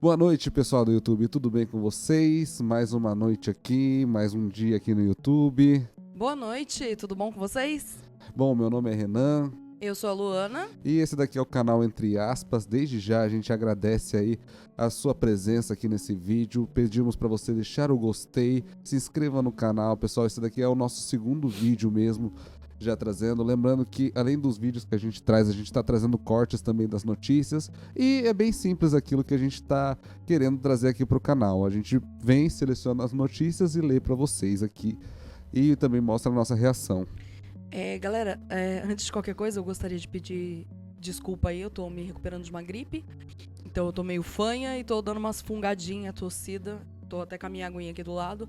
Boa noite, pessoal do YouTube, tudo bem com vocês? Mais uma noite aqui, mais um dia aqui no YouTube. Boa noite, tudo bom com vocês? Bom, meu nome é Renan Eu sou a Luana. e esse daqui é o canal Entre Aspas. Desde já a gente agradece aí a sua presença aqui nesse vídeo. Pedimos para você deixar o gostei, se inscreva no canal, pessoal. Esse daqui é o nosso segundo vídeo mesmo, já trazendo. Lembrando que além dos vídeos que a gente traz, a gente está trazendo cortes também das notícias. E é bem simples aquilo que a gente está querendo trazer aqui para o canal. A gente vem, seleciona as notícias e lê para vocês aqui. E também mostra a nossa reação. Galera, antes de qualquer coisa, eu gostaria de pedir desculpa aí, eu tô me recuperando de uma gripe. Então eu tô meio fanha e tô dando umas fungadinhas, tossida. Tô até com a minha aguinha aqui do lado.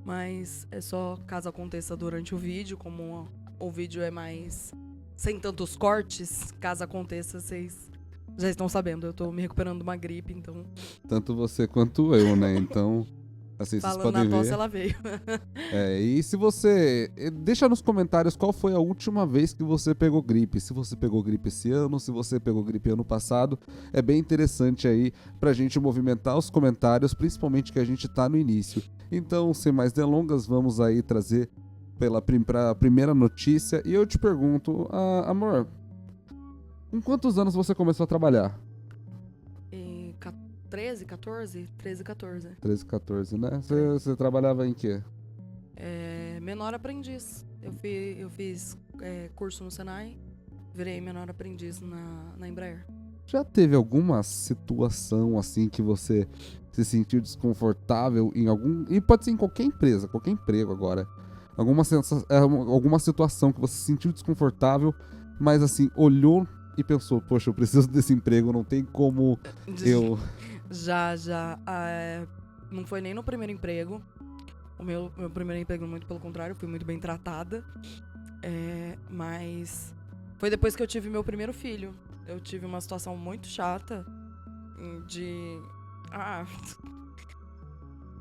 Mas é só caso aconteça durante o vídeo, como o vídeo é mais sem tantos cortes, caso aconteça, vocês já estão sabendo. Eu tô me recuperando de uma gripe, então Tanto você quanto eu, né? Então, assim, vocês falando na podem tosse, ver. ela veio. E se você... Deixa nos comentários qual foi a última vez que você pegou gripe. Se você pegou gripe esse ano, se você pegou gripe ano passado. É bem interessante aí pra gente movimentar os comentários, principalmente que a gente tá no início. Então, sem mais delongas, vamos aí trazer pra primeira notícia. E eu te pergunto, amor, com quantos anos você começou a trabalhar? Em 13, 14? 13, 14. 13, 14, né? Você trabalhava em quê? Menor aprendiz. Eu fiz curso no Senai, virei menor aprendiz na Embraer. Já teve alguma situação assim que você se sentiu desconfortável em algum... E pode ser em qualquer empresa, qualquer emprego agora. Alguma situação que você se sentiu desconfortável, mas assim, olhou e pensou, poxa, eu preciso desse emprego, não tem como eu... Já. Não foi nem no primeiro emprego. O meu primeiro emprego, muito pelo contrário, fui muito bem tratada. Mas foi depois que eu tive meu primeiro filho. Eu tive uma situação muito chata de...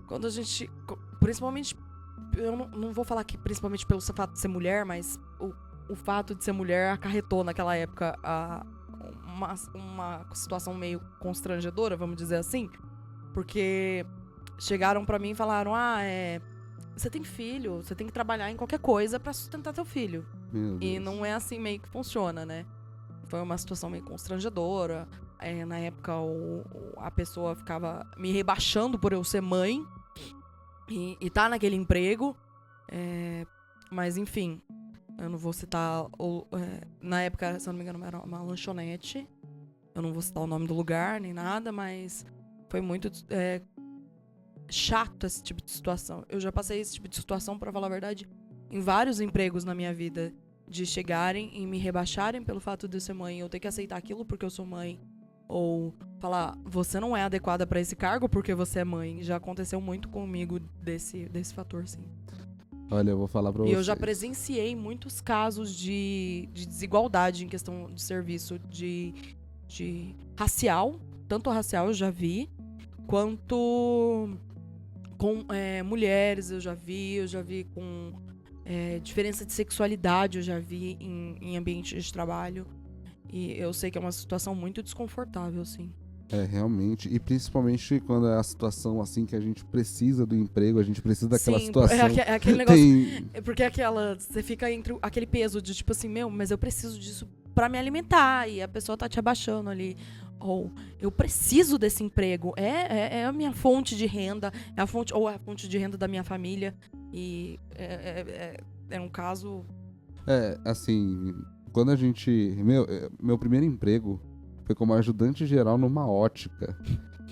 Quando a gente... Principalmente... Eu não vou falar que principalmente pelo fato de ser mulher, mas o fato de ser mulher acarretou naquela época uma situação meio constrangedora, vamos dizer assim. Porque chegaram pra mim e falaram, você tem filho, você tem que trabalhar em qualquer coisa pra sustentar teu filho. Meu E Deus. não é assim meio que funciona, né? Foi uma situação meio constrangedora. Na época, a pessoa ficava me rebaixando por eu ser mãe e tá naquele emprego. Mas, enfim, eu não vou citar... na época, se eu não me engano, era uma lanchonete. Eu não vou citar o nome do lugar, nem nada, mas foi muito chato esse tipo de situação. Eu já passei esse tipo de situação, pra falar a verdade, em vários empregos na minha vida. De chegarem e me rebaixarem pelo fato de eu ser mãe, eu ter que aceitar aquilo porque eu sou mãe, ou falar, você não é adequada pra esse cargo porque você é mãe. Já aconteceu muito comigo desse fator, sim. Olha, eu vou falar pra E vocês. eu já presenciei muitos casos de desigualdade em questão de serviço de racial, tanto racial eu já vi, quanto com mulheres eu já vi com diferença de sexualidade eu já vi em ambiente de trabalho. E eu sei que é uma situação muito desconfortável, sim. Realmente. E principalmente quando é a situação assim que a gente precisa do emprego, a gente precisa daquela Sim, situação. é aquele negócio. Tem... Porque você fica entre aquele peso de tipo assim, mas eu preciso disso pra me alimentar. E a pessoa tá te abaixando ali. Ou eu preciso desse emprego. É a minha fonte de renda. É a fonte de renda da minha família. E é um caso. Assim, quando a gente... Meu primeiro emprego foi como ajudante geral numa ótica.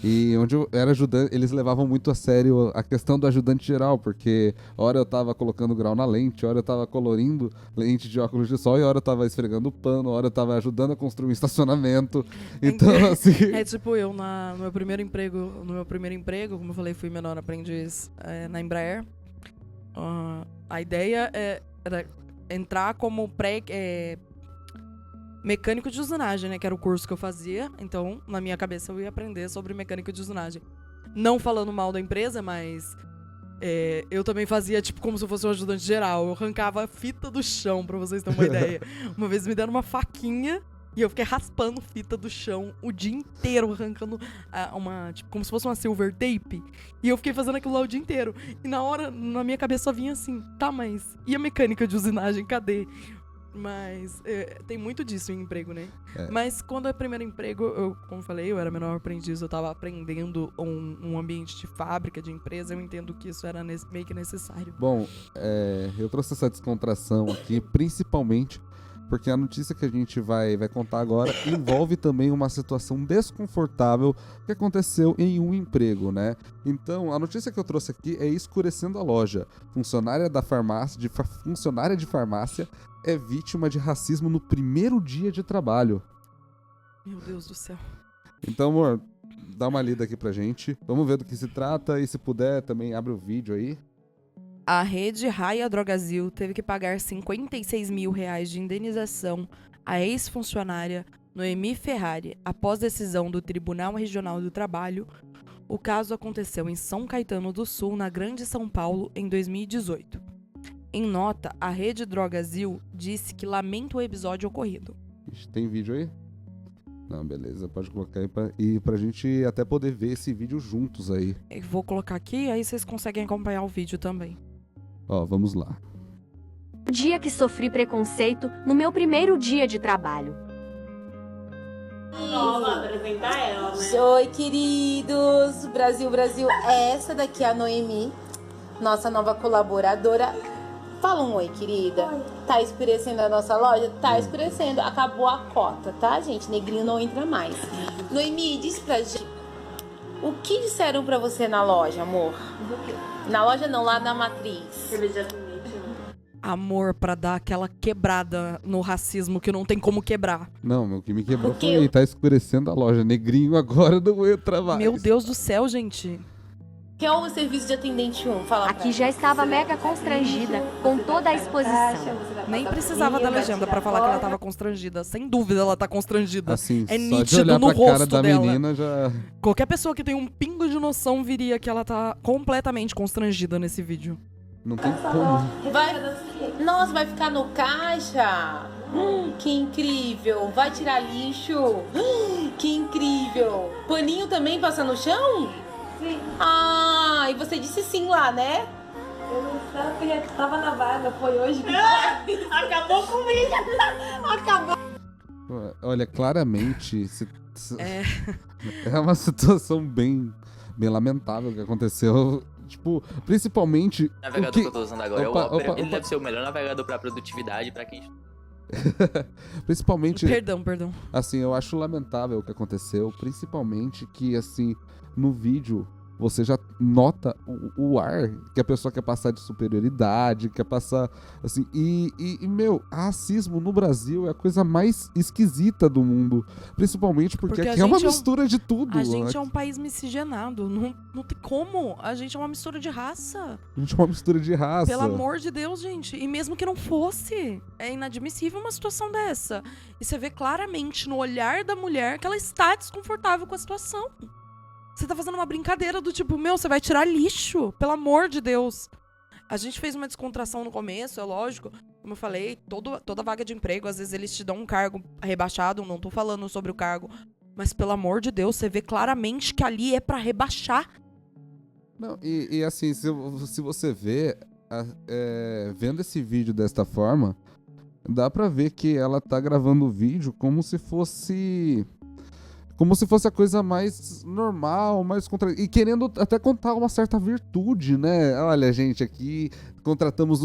E onde eu era ajudante, eles levavam muito a sério a questão do ajudante geral, porque hora eu tava colocando grau na lente, hora eu tava colorindo lente de óculos de sol, e hora eu tava esfregando pano, hora eu tava ajudando a construir um estacionamento. Então, assim... Tipo, eu no meu primeiro emprego, como eu falei, fui menor aprendiz na Embraer. A ideia era entrar como mecânico de usinagem, né? Que era o curso que eu fazia. Então, na minha cabeça, eu ia aprender sobre mecânico de usinagem. Não falando mal da empresa, mas eu também fazia, tipo, como se eu fosse um ajudante geral. Eu arrancava a fita do chão, pra vocês terem uma ideia. Uma vez me deram uma faquinha E eu fiquei raspando fita do chão o dia inteiro, arrancando tipo, como se fosse uma silver tape. E eu fiquei fazendo aquilo lá o dia inteiro. E na hora, na minha cabeça só vinha assim, tá, mas e a mecânica de usinagem, cadê? Mas tem muito disso em emprego, né? Mas quando é primeiro emprego, como eu falei, eu era menor aprendiz, eu tava aprendendo um ambiente de fábrica, de empresa, eu entendo que isso era meio que necessário. Bom, eu trouxe essa descontração aqui, principalmente porque a notícia que a gente vai contar agora envolve também uma situação desconfortável que aconteceu em um emprego, né? Então, a notícia que eu trouxe aqui é escurecendo a loja. Funcionária de farmácia é vítima de racismo no primeiro dia de trabalho. Meu Deus do céu. Então, amor, dá uma lida aqui pra gente. Vamos ver do que se trata e, se puder, também abre o vídeo aí. A rede Raia Drogasil teve que pagar R$56 mil de indenização à ex-funcionária Noemi Ferrari após decisão do Tribunal Regional do Trabalho. O caso aconteceu em São Caetano do Sul, na Grande São Paulo, em 2018. Em nota, a rede Drogasil disse que lamenta o episódio ocorrido. Tem vídeo aí? Não, beleza, pode colocar aí pra gente até poder ver esse vídeo juntos aí. Eu vou colocar aqui, aí vocês conseguem acompanhar o vídeo também. Ó, vamos lá. O dia que sofri preconceito no meu primeiro dia de trabalho. Vamos apresentar ela, né? Oi, queridos! Brasil, Brasil. Essa daqui é a Noemi, nossa nova colaboradora. Fala um oi, querida. Tá escurecendo a nossa loja? Tá escurecendo. Acabou a cota, tá, gente? Negrinho não entra mais. Noemi, diz pra gente, o que disseram pra você na loja, amor? Na loja não, lá na matriz. Amor, pra dar aquela quebrada no racismo que não tem como quebrar. Não, o que me quebrou foi tá escurecendo a loja. Negrinho agora não entra mais. Meu Deus do céu, gente. Que é o serviço de atendente 1? Fala Aqui já estava mega constrangida com toda a exposição. Nem precisava da legenda pra falar que ela tava constrangida. Sem dúvida ela tá constrangida. Assim, é só nítido de olhar no pra cara rosto da dela. menina já... Qualquer pessoa que tem um pingo de noção viria que ela tá completamente constrangida nesse vídeo. Não tem como. Nossa, vai ficar no caixa? Que incrível. Vai tirar lixo? Que incrível. Paninho também passa no chão? Sim. Ah, e você disse sim lá, né? Eu não sabia que tava na vaga, foi hoje que... Acabou comigo! Acabou! Olha, claramente é uma situação bem lamentável que aconteceu. Tipo, principalmente... O navegador que eu tô usando agora ele deve ser o melhor navegador pra produtividade, pra quem... Principalmente... Perdão. Assim, eu acho lamentável o que aconteceu, principalmente que, assim, no vídeo você já nota o ar que a pessoa quer passar de superioridade, quer passar, assim, meu, racismo no Brasil é a coisa mais esquisita do mundo, principalmente porque aqui é uma mistura de tudo. A gente é um país miscigenado, não tem como, a gente é uma mistura de raça. A gente é uma mistura de raça. Pelo amor de Deus, gente, e mesmo que não fosse, é inadmissível uma situação dessa. E você vê claramente no olhar da mulher que ela está desconfortável com a situação. Você tá fazendo uma brincadeira do tipo, você vai tirar lixo, pelo amor de Deus. A gente fez uma descontração no começo, é lógico. Como eu falei, toda vaga de emprego, às vezes eles te dão um cargo rebaixado, não tô falando sobre o cargo. Mas pelo amor de Deus, você vê claramente que ali é pra rebaixar. Não, e assim, se você vê, vendo esse vídeo desta forma, dá pra ver que ela tá gravando o vídeo como se fosse a coisa mais normal, e querendo até contar uma certa virtude, né? Olha, gente, aqui contratamos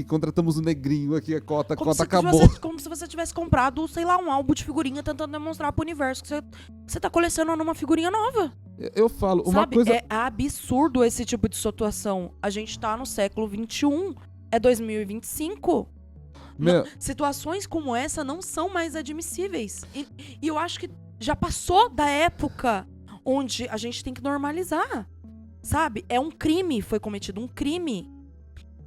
contratamos um negrinho aqui, a cota acabou. Como se você tivesse comprado, sei lá, um álbum de figurinha tentando demonstrar pro universo que você tá colecionando uma figurinha nova. Eu falo, uma coisa... É absurdo esse tipo de situação. A gente tá no século XXI, é 2025. Situações como essa não são mais admissíveis. E eu acho que já passou da época onde a gente tem que normalizar. Sabe? É um crime, foi cometido um crime.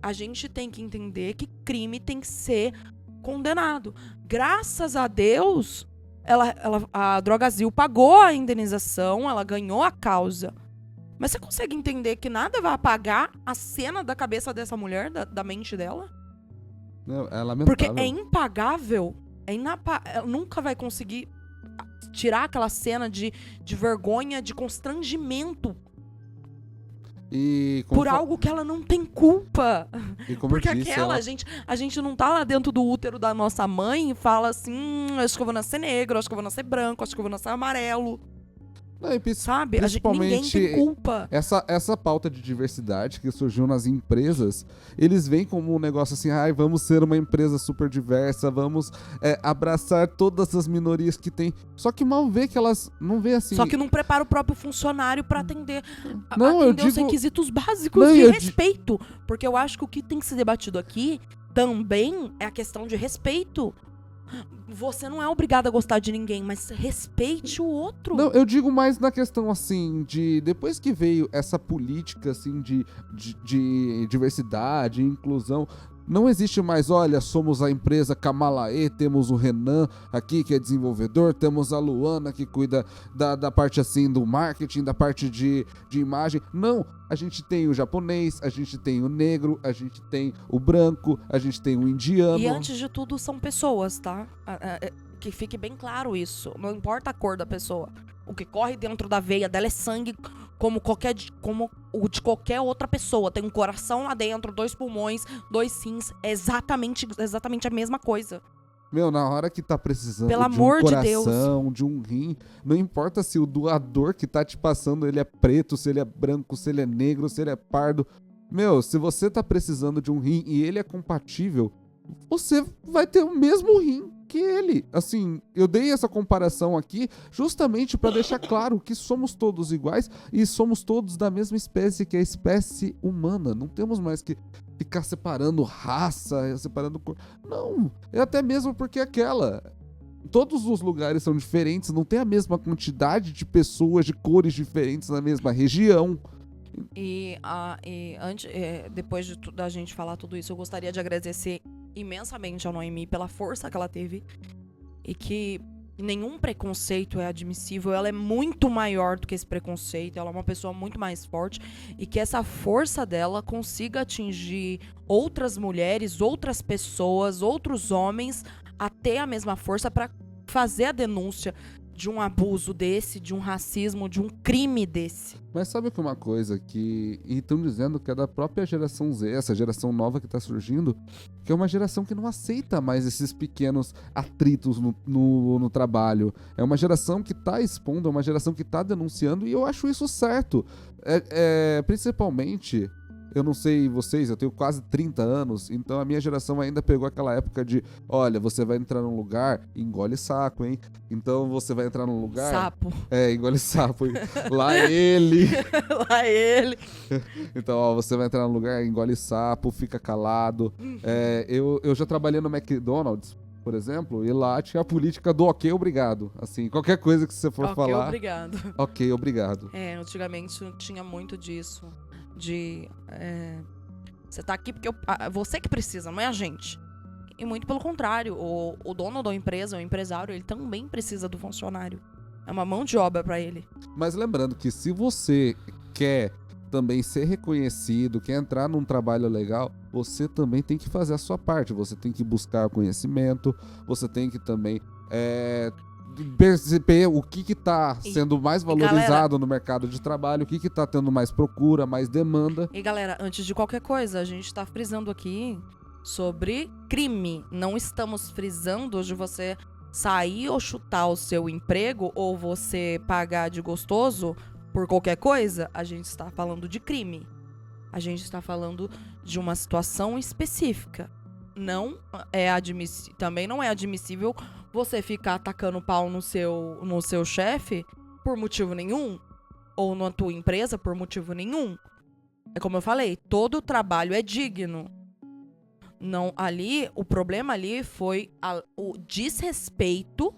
A gente tem que entender que crime tem que ser condenado. Graças a Deus, a Drogasil pagou a indenização, ela ganhou a causa. Mas você consegue entender que nada vai apagar a cena da cabeça dessa mulher, da mente dela? Não, é lamentável. Porque é impagável. ela nunca vai conseguir tirar aquela cena de vergonha, de constrangimento. E por algo que ela não tem culpa. E como porque eu disse, a gente não tá lá dentro do útero da nossa mãe e fala assim, acho que eu vou nascer negro, acho que eu vou nascer branco, acho que eu vou nascer amarelo. Não, e sabe? Ninguém tem culpa. Essa pauta de diversidade que surgiu nas empresas, eles veem como um negócio assim, vamos ser uma empresa super diversa, vamos abraçar todas as minorias que tem. Só que mal vê que elas não vê assim. Só que não prepara o próprio funcionário pra atender, atender os requisitos básicos de respeito. Porque eu acho que o que tem que ser debatido aqui também é a questão de respeito. Você não é obrigado a gostar de ninguém, mas respeite o outro. Não, eu digo mais na questão, assim, de... Depois que veio essa política, assim, de diversidade, inclusão... Não existe mais, olha, somos a empresa Kamalaê, temos o Renan aqui, que é desenvolvedor, temos a Luana, que cuida da parte, assim, do marketing, da parte de imagem. Não, a gente tem o japonês, a gente tem o negro, a gente tem o branco, a gente tem o indiano. E antes de tudo, são pessoas, tá? Que fique bem claro isso. Não importa a cor da pessoa. O que corre dentro da veia dela é sangue como o de qualquer outra pessoa. Tem um coração lá dentro, 2 pulmões, 2 rins. É exatamente a mesma coisa. Meu, na hora que tá precisando Pelo de amor um coração, de Deus, de um rim, não importa se o doador que tá te passando, ele é preto, se ele é branco, se ele é negro, se ele é pardo. Meu, se você tá precisando de um rim e ele é compatível, você vai ter o mesmo rim que ele. Assim, eu dei essa comparação aqui justamente para deixar claro que somos todos iguais e somos todos da mesma espécie, que é a espécie humana. Não temos mais que ficar separando raça, separando cor. Não, é até mesmo porque todos os lugares são diferentes, não tem a mesma quantidade de pessoas de cores diferentes na mesma região. Depois da gente falar tudo isso, eu gostaria de agradecer imensamente a Noemi pela força que ela teve e que nenhum preconceito é admissível. Ela é muito maior do que esse preconceito, ela é uma pessoa muito mais forte e que essa força dela consiga atingir outras mulheres, outras pessoas, outros homens a ter a mesma força para fazer a denúncia de um abuso desse, de um racismo, de um crime desse. Mas sabe que uma coisa que... E estão dizendo que é da própria geração Z, essa geração nova que tá surgindo, que é uma geração que não aceita mais esses pequenos atritos no trabalho. É uma geração que tá expondo, é uma geração que tá denunciando, e eu acho isso certo. Principalmente... Eu não sei vocês, eu tenho quase 30 anos, então a minha geração ainda pegou aquela época de, olha, você vai entrar num lugar, engole saco, hein? Então você vai entrar num lugar... Sapo. Engole sapo. Lá ele. Lá ele. Então, você vai entrar num lugar, engole sapo, fica calado. Eu já trabalhei no McDonald's, por exemplo, e lá tinha a política do ok, obrigado. Assim, qualquer coisa que você for falar... Ok, obrigado. Ok, obrigado. Antigamente tinha muito disso. Você tá aqui porque você que precisa, não é a gente. E muito pelo contrário, o dono da empresa, o empresário, ele também precisa do funcionário. É uma mão de obra pra ele. Mas lembrando que se você quer também ser reconhecido, quer entrar num trabalho legal, você também tem que fazer a sua parte. Você tem que buscar conhecimento, você tem que também perceber o que tá sendo mais valorizado, galera, no mercado de trabalho, o que tá tendo mais procura, mais demanda. E galera, antes de qualquer coisa, a gente tá frisando aqui sobre crime. Não estamos frisando de você sair ou chutar o seu emprego ou você pagar de gostoso por qualquer coisa. A gente está falando de crime. A gente está falando de uma situação específica. Também não é admissível você ficar atacando pau no seu chefe por motivo nenhum, ou na tua empresa por motivo nenhum. É como eu falei, todo trabalho é digno. Não, o problema ali foi o desrespeito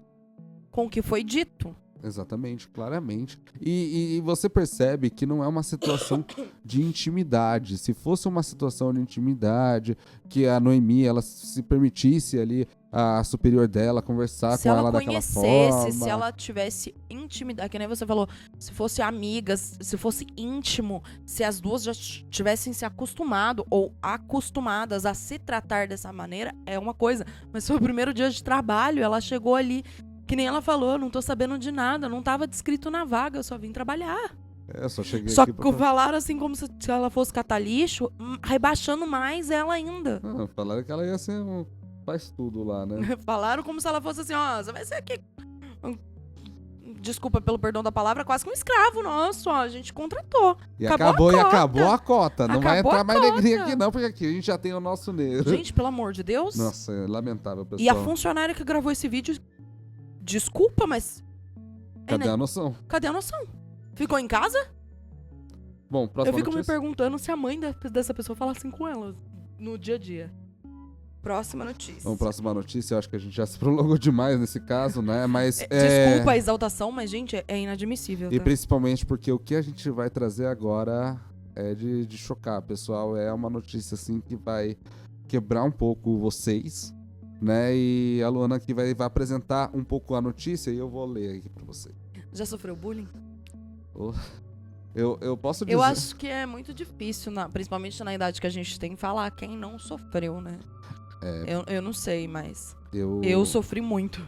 com o que foi dito. Exatamente, claramente. E você percebe que não é uma situação de intimidade. Se fosse uma situação de intimidade, que a Noemi, ela se permitisse ali, a superior dela, conversar com ela daquela forma. Se ela tivesse intimidade, que nem você falou, se fosse amigas, se fosse íntimo, se as duas já tivessem se acostumado ou acostumadas a se tratar dessa maneira, é uma coisa. Mas foi o primeiro dia de trabalho, ela chegou ali, que nem ela falou, não tô sabendo de nada, não tava descrito na vaga, eu só vim trabalhar. Eu só cheguei Só aqui que falaram assim como se ela fosse catar lixo, rebaixando mais ela ainda. Falaram que ela ia ser faz tudo lá, né? Falaram como se ela fosse assim, ó, você vai ser aqui, desculpa pelo perdão da palavra, quase que um escravo nosso, ó, a gente contratou. E acabou a cota. Não vai Acabou entrar a mais cota. negrinho aqui não, porque aqui a gente já tem o nosso negro. Gente, pelo amor de Deus. Nossa, é lamentável, pessoal. E a funcionária que gravou esse vídeo, desculpa, mas... Cadê a noção? Cadê a noção? Ficou em casa? Bom, próxima Eu fico me notícia. perguntando se a mãe dessa pessoa fala assim com ela no dia a dia. Próxima notícia. Vamos, próxima notícia. Eu acho que a gente já se prolongou demais nesse caso, né? Mas Desculpa a exaltação, mas, gente, é inadmissível. E Tá? principalmente porque o que a gente vai trazer agora é de chocar, pessoal. É uma notícia, assim, que vai quebrar um pouco vocês, né? E a Luana aqui vai apresentar um pouco a notícia e eu vou ler aqui pra você. Já sofreu bullying? Eu posso dizer... Eu acho que é muito difícil, principalmente na idade que a gente tem, falar quem não sofreu, né? Eu não sei, mas eu sofri muito.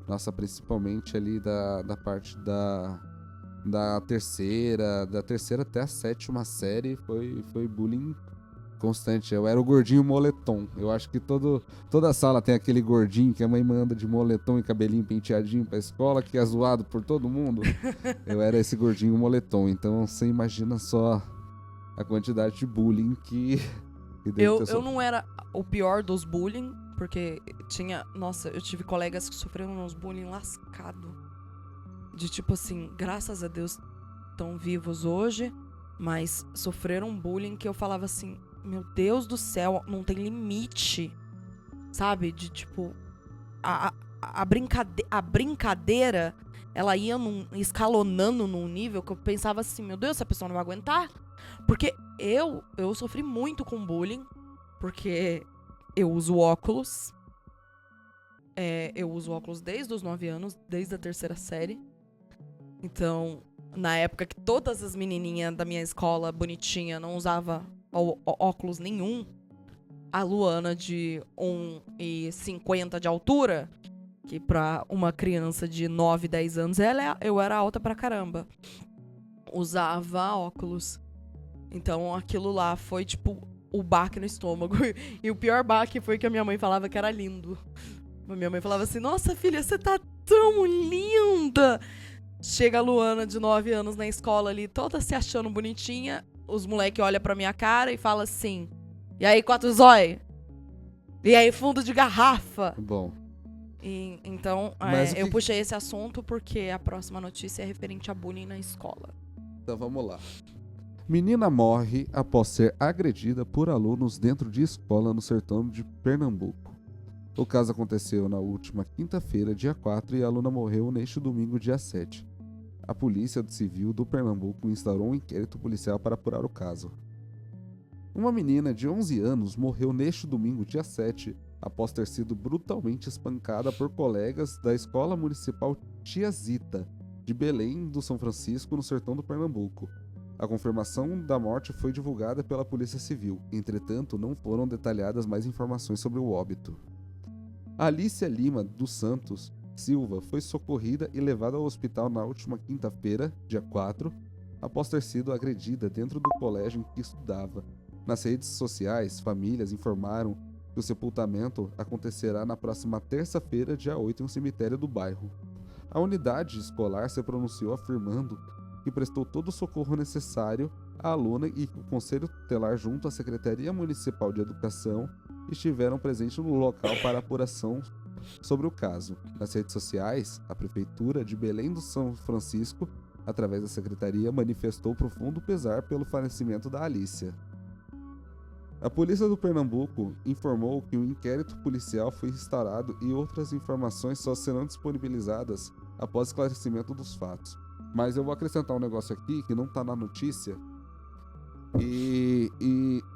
Nossa, principalmente ali da parte da terceira até a 7ª série foi bullying constante. Eu era o gordinho moletom. Eu acho que toda sala tem aquele gordinho que a mãe manda de moletom e cabelinho penteadinho pra escola, que é zoado por todo mundo. Eu era esse gordinho moletom. Então você imagina só a quantidade de bullying que eu não era o pior dos bullying, porque eu tive colegas que sofreram uns bullying lascado. De tipo assim, graças a Deus estão vivos hoje, mas sofreram um bullying que eu falava assim, meu Deus do céu, não tem limite, sabe? De tipo, a brincadeira, ela ia escalonando num nível que eu pensava assim, meu Deus, essa pessoa não vai aguentar. Porque eu sofri muito com bullying, porque eu uso óculos. Eu uso óculos desde os 9 anos, desde a 3ª série. Então, na época que todas as menininhas da minha escola bonitinha não usava óculos nenhum, a Luana de 1,50 de altura, que pra uma criança de 9, 10 anos, eu era alta pra caramba, usava óculos. Então aquilo lá foi tipo o baque no estômago. E o pior baque foi que a minha mãe falava que era lindo. A minha mãe falava assim, nossa filha, você tá tão linda. Chega a Luana de 9 anos na escola ali, toda se achando bonitinha. Os moleques olham pra minha cara e falam assim, e aí, 4 zói? E aí, fundo de garrafa? Bom. Então, eu puxei esse assunto porque a próxima notícia é referente a bullying na escola. Então vamos lá. Menina morre após ser agredida por alunos dentro de escola no sertão de Pernambuco. O caso aconteceu na última quinta-feira, dia 4, e a aluna morreu neste domingo, dia 7. A Polícia Civil do Pernambuco instaurou um inquérito policial para apurar o caso. Uma menina de 11 anos morreu neste domingo, dia 7, após ter sido brutalmente espancada por colegas da Escola Municipal Tia Zita, de Belém do São Francisco, no sertão do Pernambuco. A confirmação da morte foi divulgada pela Polícia Civil, entretanto, não foram detalhadas mais informações sobre o óbito. Alicia Lima dos Santos Silva foi socorrida e levada ao hospital na última quinta-feira, dia 4, após ter sido agredida dentro do colégio em que estudava. Nas redes sociais, famílias informaram que o sepultamento acontecerá na próxima terça-feira, dia 8, em um cemitério do bairro. A unidade escolar se pronunciou afirmando que prestou todo o socorro necessário à aluna e que o Conselho Tutelar junto à Secretaria Municipal de Educação estiveram presentes no local para apuração sobre o caso. Nas redes sociais, a Prefeitura de Belém do São Francisco, através da Secretaria, manifestou profundo pesar pelo falecimento da Alicia. A Polícia do Pernambuco informou que um inquérito policial foi instaurado e outras informações só serão disponibilizadas após esclarecimento dos fatos. Mas eu vou acrescentar um negócio aqui que não tá na notícia. E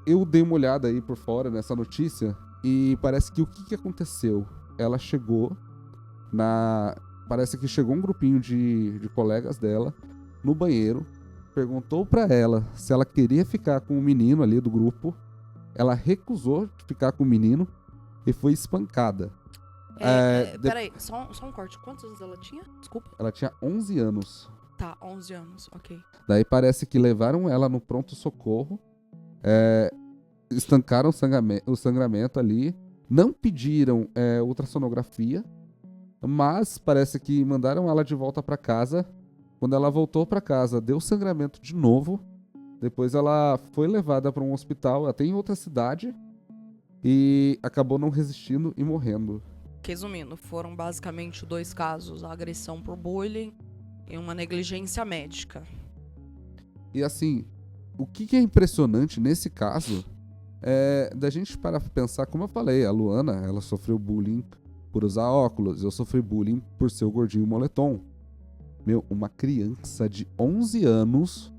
eu dei uma olhada aí por fora nessa notícia e parece que o que aconteceu? Ela chegou Parece que chegou um grupinho de colegas dela no banheiro, perguntou pra ela se ela queria ficar com o menino ali do grupo. Ela recusou de ficar com o menino e foi espancada. Peraí, só um corte. Quantos anos ela tinha? Desculpa. Ela tinha 11 anos. Tá, 11 anos, ok. Daí parece que levaram ela no pronto-socorro, estancaram o sangramento ali, não pediram ultrassonografia, mas parece que mandaram ela de volta pra casa. Quando ela voltou pra casa, deu sangramento de novo. Depois ela foi levada para um hospital, até em outra cidade, e acabou não resistindo e morrendo. Resumindo, foram basicamente 2 casos: a agressão por bullying e uma negligência médica. E assim, o que é impressionante nesse caso é da gente parar pra pensar, como eu falei, a Luana, ela sofreu bullying por usar óculos, eu sofri bullying por ser o gordinho moletom. Uma criança de 11 anos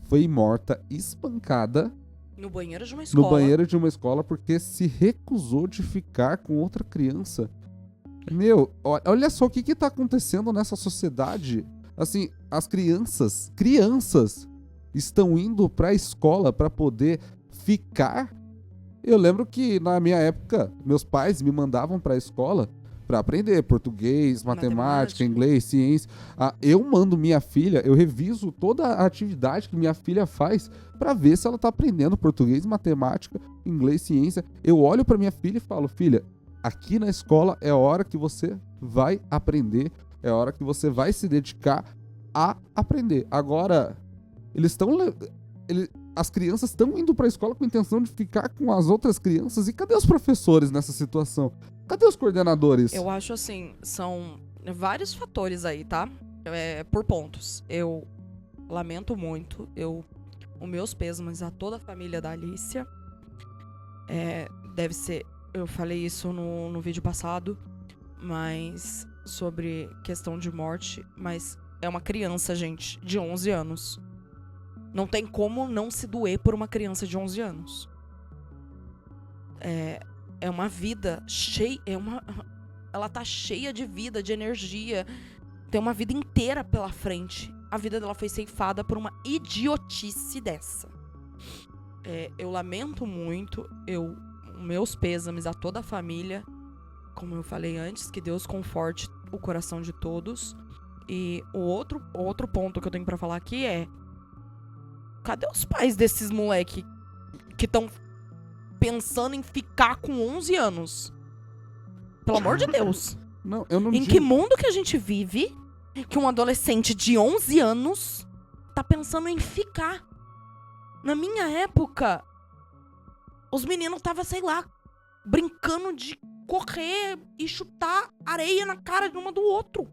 foi morta, espancada no banheiro de uma escola. No banheiro de uma escola porque se recusou de ficar com outra criança. Olha só o que tá acontecendo nessa sociedade. Assim, as crianças estão indo pra escola pra poder ficar. Eu lembro que na minha época, meus pais me mandavam pra escola pra aprender português, matemática, inglês, ciência. Eu mando minha filha, eu reviso toda a atividade que minha filha faz pra ver se ela tá aprendendo português, matemática, inglês, ciência. Eu olho pra minha filha e falo: filha, aqui na escola é a hora que você vai aprender, é a hora que você vai se dedicar a aprender. Agora, as crianças estão indo pra escola com a intenção de ficar com as outras crianças. E cadê os professores nessa situação? Cadê os coordenadores? Eu acho assim, são vários fatores aí, tá? Por pontos. Eu lamento muito, os meus pêsames a toda a família da Alicia. Deve ser, eu falei isso no vídeo passado, mas sobre questão de morte, mas é uma criança, gente, de 11 anos. Não tem como não se doer por uma criança de 11 anos. É uma vida cheia, ela tá cheia de vida, de energia. Tem uma vida inteira pela frente. A vida dela foi ceifada por uma idiotice dessa. Eu lamento muito, meus pêsames a toda a família. Como eu falei antes, que Deus conforte o coração de todos. E o outro ponto que eu tenho pra falar aqui é: cadê os pais desses moleque que estão pensando em ficar com 11 anos? Pelo amor de Deus. Não, eu não digo. Que mundo que a gente vive que um adolescente de 11 anos tá pensando em ficar? Na minha época, os meninos estavam, sei lá, brincando de correr e chutar areia na cara de uma do outro.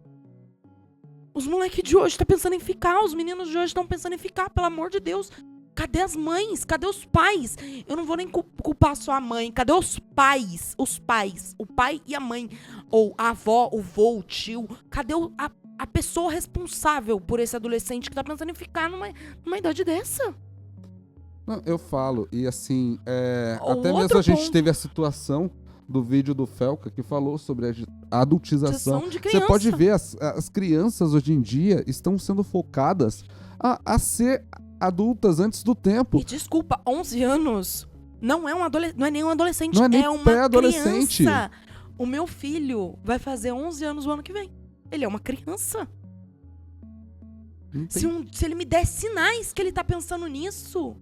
Os moleques de hoje tá pensando em ficar, os meninos de hoje estão pensando em ficar, pelo amor de Deus. Cadê as mães? Cadê os pais? Eu não vou nem culpar só a mãe. Cadê os pais? Os pais. O pai e a mãe. Ou a avó, o vô, o tio. Cadê a pessoa responsável por esse adolescente que tá pensando em ficar numa idade dessa? Não, eu falo. E assim, até mesmo a gente teve a situação do vídeo do Felca que falou sobre a adultização. Você pode ver, as crianças hoje em dia estão sendo focadas a ser adultas antes do tempo. E desculpa, 11 anos não é nem um adolescente, não é nem uma pré-adolescente. Criança. O meu filho vai fazer 11 anos o ano que vem. Ele é uma criança. Se ele me der sinais que ele tá pensando nisso,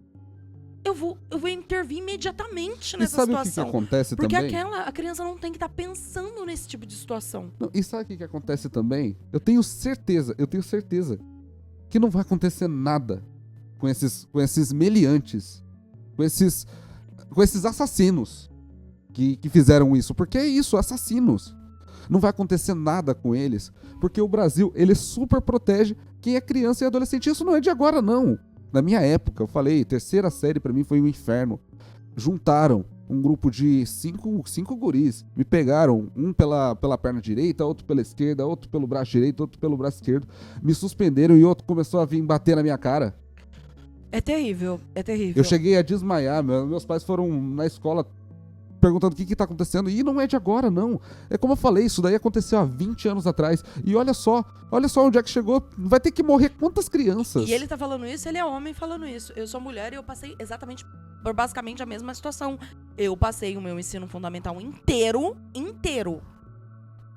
eu vou intervir imediatamente nessa situação. E sabe o que acontece também? Porque a criança não tem que estar pensando nesse tipo de situação. Não, e sabe o que acontece também? Eu tenho certeza que não vai acontecer nada com esses meliantes, com esses assassinos que fizeram isso. Porque é isso, assassinos. Não vai acontecer nada com eles, porque o Brasil, ele super protege quem é criança e adolescente. Isso não é de agora, não. Na minha época, eu falei, terceira série pra mim foi um inferno. Juntaram um grupo de cinco guris. Me pegaram, um pela perna direita, outro pela esquerda, outro pelo braço direito, outro pelo braço esquerdo. Me suspenderam e outro começou a vir bater na minha cara. É terrível, é terrível. Eu cheguei a desmaiar, meus pais foram na escola perguntando o que tá acontecendo. E não é de agora, não. É como eu falei, isso daí aconteceu há 20 anos atrás. E olha só onde é que chegou. Vai ter que morrer quantas crianças? E ele tá falando isso, ele é homem falando isso. Eu sou mulher e eu passei exatamente por basicamente a mesma situação. Eu passei o meu ensino fundamental inteiro,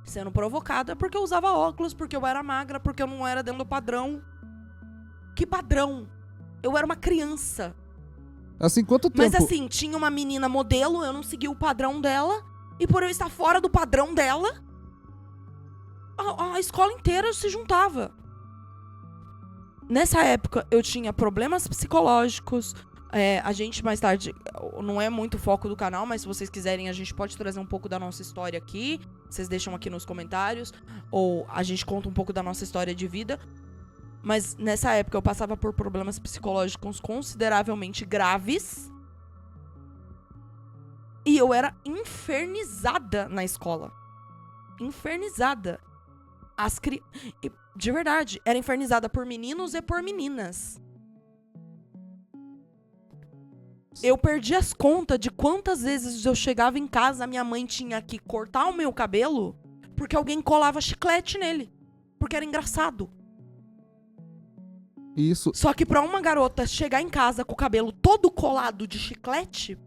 sendo provocada porque eu usava óculos, porque eu era magra, porque eu não era dentro do padrão. Que padrão? Eu era uma criança. Assim, quanto tempo? Mas assim, tinha uma menina modelo, eu não segui o padrão dela. E por eu estar fora do padrão dela, a escola inteira se juntava. Nessa época, eu tinha problemas psicológicos. A gente, mais tarde, não é muito foco do canal, mas se vocês quiserem, a gente pode trazer um pouco da nossa história aqui. Vocês deixam aqui nos comentários. Ou a gente conta um pouco da nossa história de vida. Mas nessa época eu passava por problemas psicológicos consideravelmente graves. E eu era infernizada na escola. Infernizada. De verdade, era infernizada por meninos e por meninas. Eu perdi as contas de quantas vezes eu chegava em casa, a minha mãe tinha que cortar o meu cabelo porque alguém colava chiclete nele. Porque era engraçado. Isso. Só que pra uma garota chegar em casa com o cabelo todo colado de chiclete,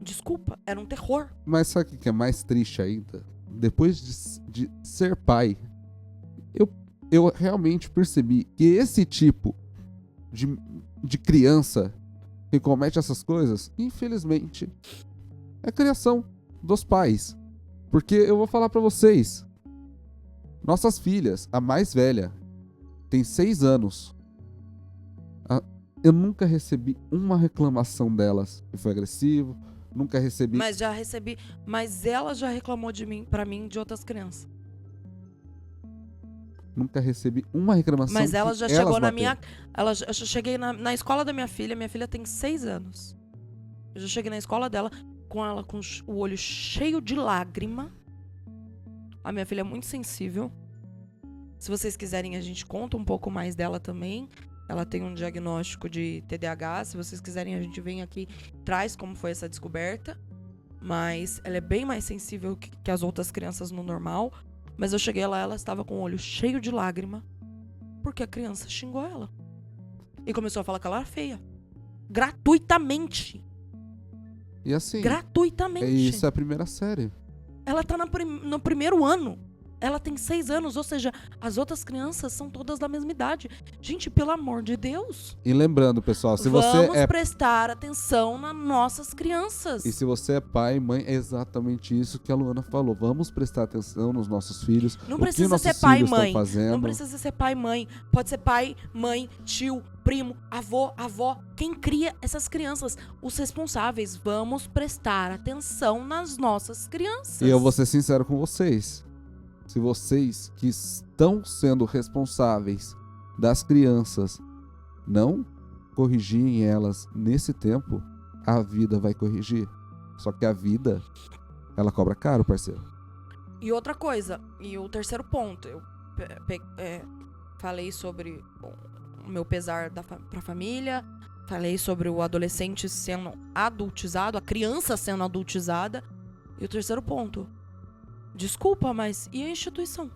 desculpa, era um terror. Mas sabe o que é mais triste ainda? Depois de ser pai, eu realmente percebi que esse tipo de criança que comete essas coisas, infelizmente, é criação dos pais. Porque eu vou falar pra vocês, nossas filhas, a mais velha, tem 6 anos. Eu nunca recebi uma reclamação delas que foi agressivo, nunca recebi. Mas já recebi, mas ela já reclamou de mim, pra mim, de outras crianças. Nunca recebi uma reclamação. Mas ela já chegou na minha, eu já cheguei na escola da minha filha tem 6 anos. Eu já cheguei na escola dela com ela com o olho cheio de lágrima. A minha filha é muito sensível. Se vocês quiserem, a gente conta um pouco mais dela também. Ela tem um diagnóstico de TDAH. Se vocês quiserem, a gente vem aqui, traz como foi essa descoberta. Mas ela é bem mais sensível que as outras crianças no normal. Mas eu cheguei lá, ela estava com o olho cheio de lágrima. Porque a criança xingou ela. E começou a falar que ela era feia. Gratuitamente. E assim... Gratuitamente. Isso é a primeira série. Ela tá no primeiro ano. Ela tem 6 anos, ou seja, as outras crianças são todas da mesma idade. Gente, pelo amor de Deus. E lembrando, pessoal, se você Vamos prestar atenção nas nossas crianças. E se você é pai e mãe, é exatamente isso que a Luana falou. Vamos prestar atenção nos nossos filhos. Não precisa ser pai e mãe. Não precisa ser pai e mãe. Pode ser pai, mãe, tio, primo, avô, avó. Quem cria essas crianças? Os responsáveis. Vamos prestar atenção nas nossas crianças. E eu vou ser sincero com vocês. Se vocês que estão sendo responsáveis das crianças não corrigirem elas nesse tempo, a vida vai corrigir. Só que a vida, ela cobra caro, parceiro. E outra coisa, e o terceiro ponto, eu falei sobre o meu pesar pra família, falei sobre o adolescente sendo adultizado, a criança sendo adultizada. E o terceiro ponto, desculpa, mas e a instituição?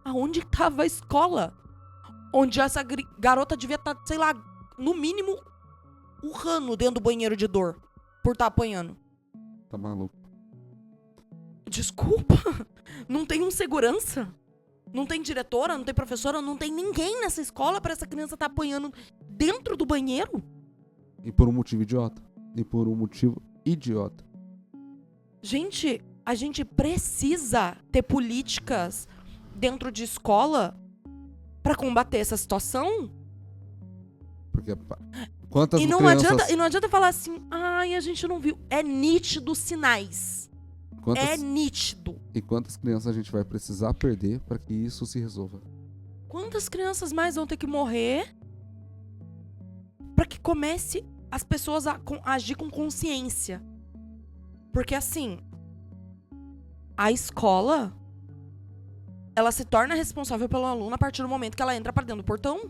Aonde estava a escola? Onde essa garota devia estar, sei lá, no mínimo, urrando dentro do banheiro de dor por estar apanhando. Tá maluco. Desculpa, não tem um segurança? Não tem diretora, não tem professora, não tem ninguém nessa escola pra essa criança estar apanhando dentro do banheiro? E por um motivo idiota. Gente, a gente precisa ter políticas dentro de escola pra combater essa situação? Porque quantas e não crianças... não adianta falar assim, ai, a gente não viu. É nítido sinais. É nítido. E quantas crianças a gente vai precisar perder para que isso se resolva? Quantas crianças mais vão ter que morrer para que comece as pessoas a agir com consciência? Porque assim, a escola, ela se torna responsável pelo aluno a partir do momento que ela entra pra dentro do portão.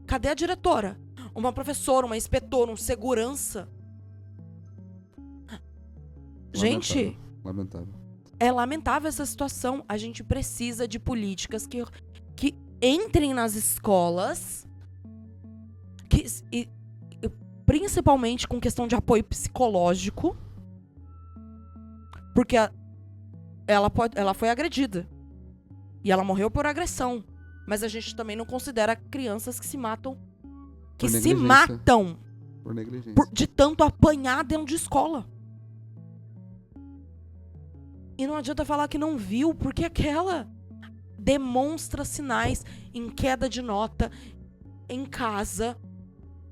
Cadê a diretora? Uma professora, uma inspetora, um segurança? Gente, lamentável. É lamentável essa situação. A gente precisa de políticas que entrem nas escolas, e principalmente com questão de apoio psicológico, porque ela foi agredida e ela morreu por agressão. Mas a gente também não considera crianças que se matam, por negligência, de tanto apanhar dentro de escola. E não adianta falar que não viu, porque aquela demonstra sinais em queda de nota em casa.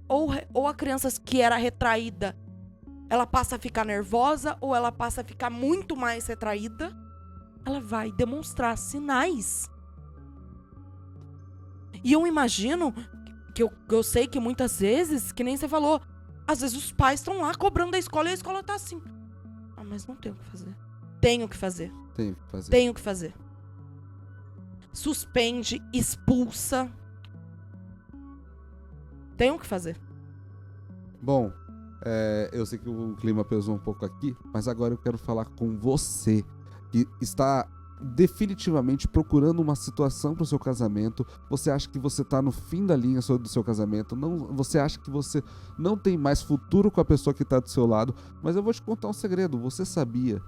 Ou a criança que era retraída, ela passa a ficar nervosa, ou ela passa a ficar muito mais retraída. Ela vai demonstrar sinais. E eu imagino, que eu sei que muitas vezes, que nem você falou, às vezes os pais estão lá cobrando da escola e a escola tá assim. Mas não tenho o que fazer. Tenho que fazer. Suspende, expulsa. Tenho que fazer. Bom, eu sei que o clima pesou um pouco aqui, mas agora eu quero falar com você, que está definitivamente procurando uma situação para o seu casamento. Você acha que você está no fim da linha do seu casamento, você acha que você não tem mais futuro com a pessoa que está do seu lado, mas eu vou te contar um segredo. Você sabia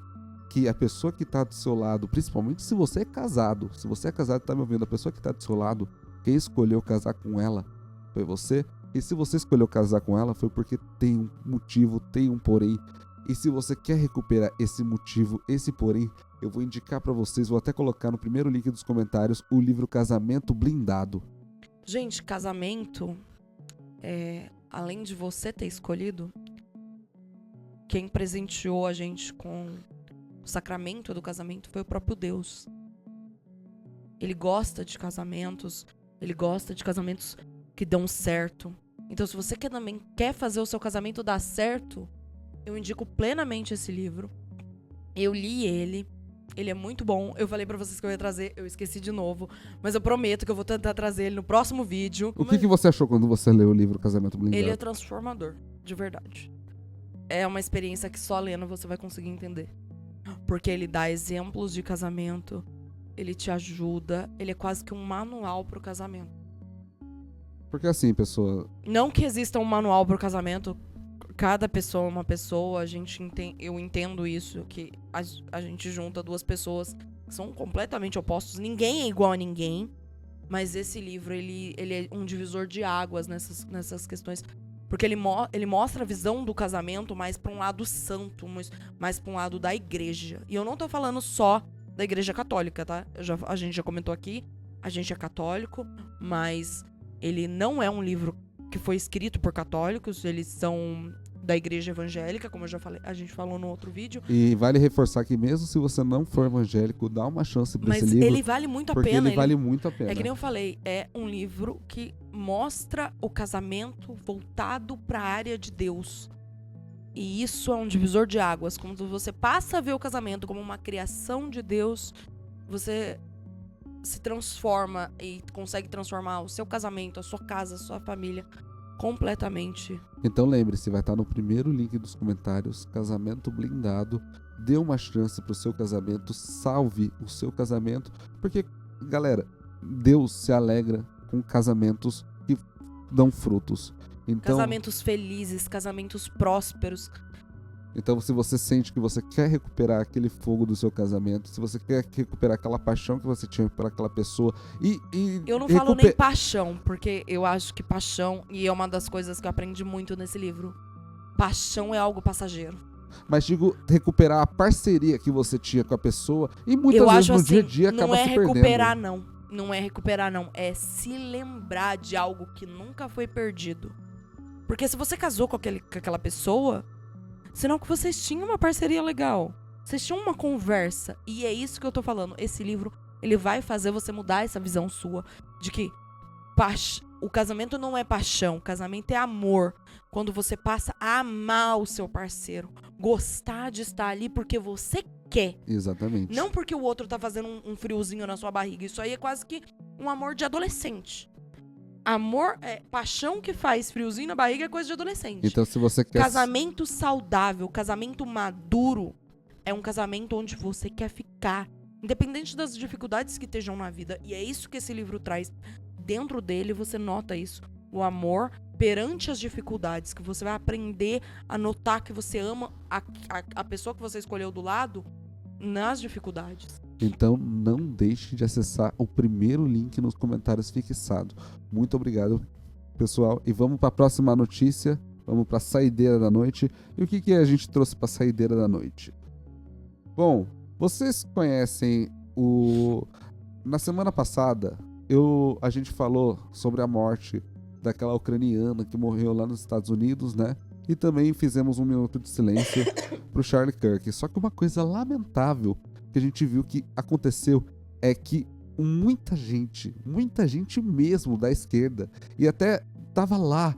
que a pessoa que está do seu lado, principalmente se você é casado e está me ouvindo, a pessoa que está do seu lado, quem escolheu casar com ela foi você? E se você escolheu casar com ela, foi porque tem um motivo, tem um porém. E se você quer recuperar esse motivo, esse porém, eu vou indicar pra vocês, vou até colocar no primeiro link dos comentários, o livro Casamento Blindado. Gente, casamento, além de você ter escolhido, quem presenteou a gente com o sacramento do casamento foi o próprio Deus. Ele gosta de casamentos que dão certo. Então, se você também quer fazer o seu casamento dar certo, eu indico plenamente esse livro. Eu li ele é muito bom. Eu falei pra vocês que eu ia trazer, eu esqueci de novo, mas eu prometo que eu vou tentar trazer ele no próximo vídeo. O que você achou quando você leu o livro Casamento Blindado? Ele é transformador, de verdade. É uma experiência que só lendo você vai conseguir entender. Porque ele dá exemplos de casamento, ele te ajuda, ele é quase que um manual pro casamento. Porque assim, pessoa... Não que exista um manual pro casamento, cada pessoa é uma pessoa, eu entendo isso, que a gente junta duas pessoas que são completamente opostos, ninguém é igual a ninguém, mas esse livro, ele é um divisor de águas nessas questões, porque ele mostra a visão do casamento mais pra um lado santo, mais pra um lado da igreja. E eu não tô falando só da igreja católica, tá? A gente já comentou aqui, a gente é católico, mas ele não é um livro que foi escrito por católicos, eles são da igreja evangélica, como eu já falei, a gente falou no outro vídeo. E vale reforçar que mesmo se você não for evangélico, dá uma chance pra esse livro. Mas ele vale muito a pena. Porque ele vale muito a pena. É que nem eu falei, é um livro que mostra o casamento voltado pra área de Deus. E isso é um divisor de águas. Quando você passa a ver o casamento como uma criação de Deus, você se transforma e consegue transformar o seu casamento, a sua casa, a sua família completamente. Então lembre-se, vai estar no primeiro link dos comentários, Casamento Blindado. Dê uma chance pro seu casamento, salve o seu casamento, porque, galera, Deus se alegra com casamentos que dão frutos. Então, casamentos felizes, casamentos prósperos. Então, se você sente que você quer recuperar aquele fogo do seu casamento, se você quer recuperar aquela paixão que você tinha por aquela pessoa eu não falo nem paixão, porque eu acho que paixão, e é uma das coisas que eu aprendi muito nesse livro, paixão é algo passageiro. Mas digo, recuperar a parceria que você tinha com a pessoa e muitas vezes no dia a dia acaba se perdendo. Não é recuperar, não. É se lembrar de algo que nunca foi perdido. Porque se você casou com aquela pessoa, senão que vocês tinham uma parceria legal. Vocês tinham uma conversa. E é isso que eu tô falando. Esse livro, ele vai fazer você mudar essa visão sua de que O casamento não é paixão, o casamento é amor. Quando você passa a amar o seu parceiro, gostar de estar ali porque você quer. Exatamente. Não porque o outro tá fazendo um friozinho na sua barriga. Isso aí é quase que um amor de adolescente. Amor, paixão que faz friozinho na barriga é coisa de adolescente. Então, se você quer... Casamento saudável, casamento maduro, é um casamento onde você quer ficar. Independente das dificuldades que estejam na vida. E é isso que esse livro traz. Dentro dele, você nota isso. O amor perante as dificuldades. Que você vai aprender a notar que você ama a pessoa que você escolheu do lado nas dificuldades. Então, não deixe de acessar o primeiro link nos comentários fixado. Muito obrigado, pessoal. E vamos para a próxima notícia. Vamos para a saideira da noite. E o que a gente trouxe para a saideira da noite? Bom, vocês conhecem Na semana passada, a gente falou sobre a morte daquela ucraniana que morreu lá nos Estados Unidos, né? E também fizemos um minuto de silêncio pro Charlie Kirk. Só que uma coisa lamentável que a gente viu que aconteceu é que muita gente mesmo da esquerda, e até tava lá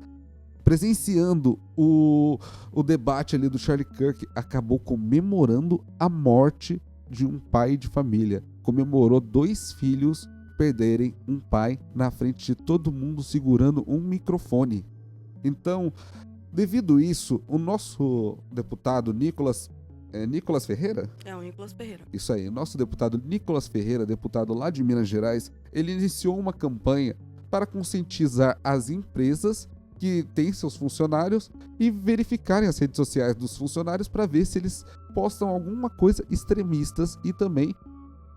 presenciando o debate ali do Charlie Kirk, acabou comemorando a morte de um pai de família. Comemorou 2 filhos perderem um pai na frente de todo mundo segurando um microfone. Então, devido a isso, o nosso deputado Nicolas Ferreira? É o Nicolas Ferreira. Isso aí, nosso deputado Nicolas Ferreira, deputado lá de Minas Gerais, ele iniciou uma campanha para conscientizar as empresas que têm seus funcionários e verificarem as redes sociais dos funcionários para ver se eles postam alguma coisa extremistas, e também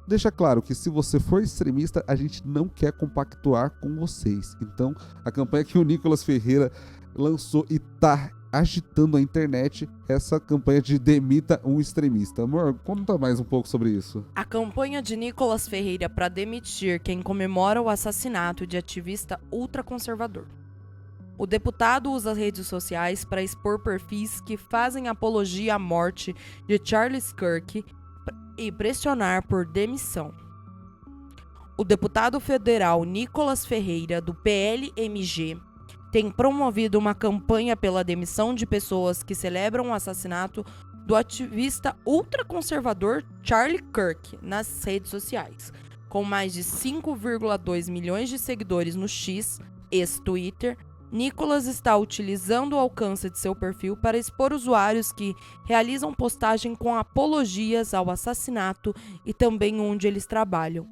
deixa claro que se você for extremista, a gente não quer compactuar com vocês. Então, a campanha que o Nicolas Ferreira lançou e tá agitando a internet, essa campanha de demita um extremista. Amor, conta mais um pouco sobre isso. A campanha de Nicolas Ferreira para demitir quem comemora o assassinato de ativista ultraconservador. O deputado usa as redes sociais para expor perfis que fazem apologia à morte de Charles Kirk e pressionar por demissão. O deputado federal Nicolas Ferreira, do PLMG, tem promovido uma campanha pela demissão de pessoas que celebram o assassinato do ativista ultraconservador Charlie Kirk nas redes sociais. Com mais de 5,2 milhões de seguidores no X, ex-Twitter, Nicolas está utilizando o alcance de seu perfil para expor usuários que realizam postagem com apologias ao assassinato e também onde eles trabalham.